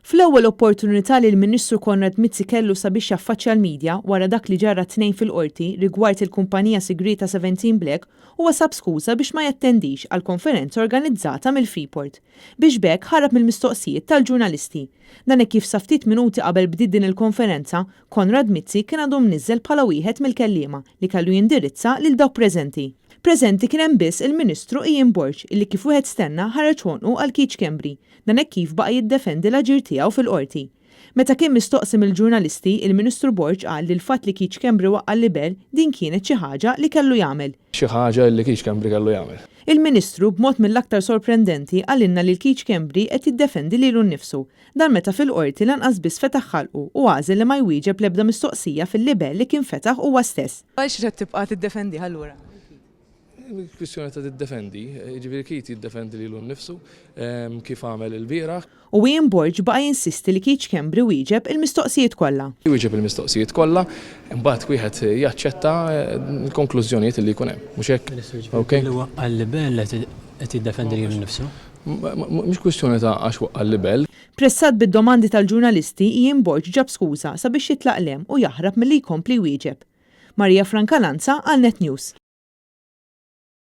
Fl-ewwel opportunità li l-Ministru Konrad Mizzi kellu sabiex jaffaċċja l-midja wara dak li ġara tnejn fil-qorti rigward il-kumpanija sigrita 17 Black huwa sab skuża biex ma jattendix għal konferenza organizzata mill-Freeport biex bekk ħarab mill-mistoqsijiet tal-ġurnalisti. Dan hekk kif sa ftit minuti qabel bdiet din il-konferenza, Konrad Mizzi kien għadu mniżżel bħala wieħed mill-kelliema li kellu jindirizza lil dawk preżenti. Preżenti kien hemm biss il-Ministru Borg illi kif wieħed stenna ħareġ għonqu għal Keith Schembri, dan hekk kif baqa' jiddefendi l-aġir tiegħu fil-qorti. Meta kien mistoqsi mill-ġurnalisti, il-Ministru Borg qal li l-fatt li Keith Schembri waqqa l-libel din kienet xi ħaġa li kellu jagħmel. Xi ħaġa li Keith Schembri kellu jagħmel. Il-Ministru b'mod mill-aktar sorprendenti għalinna li Keith Schembri qed jiddefendi lilu nnifsu, dan meta fil-qorti lanqas biss fetaħ ħalqu u għażel li ma jwieġeb l-ebda mistoqsija fil-libel li kien fetaħ huwa stess. Għalx qed tibqa' tiddefendi allura? Kwistjoni ta' tiddefendi, ġifieri Keith jiddefendi lilu nnifsu kif għamel il-bieraħ. U Borg baqa' jinsisti li Keith Schembri wieġeb il-mistoqsijiet kollha. Wieġeb il-mistoqsijiet kollha, imbagħad wieħed jaċċetta l-konklużjonijiet li jkun hemm, mhux hekk? Okej. Għall-libel qed jiddefendi lilu nnifsu? Mhux kwistjoni ta' għax waqqa l-libel. Pressat bid-domandi tal-ġurnalisti, Borg ġab skuża sabiex jitlaq lem u jaħrab milli jkompli wieġeb. Marija Franca Lanza għal Net News.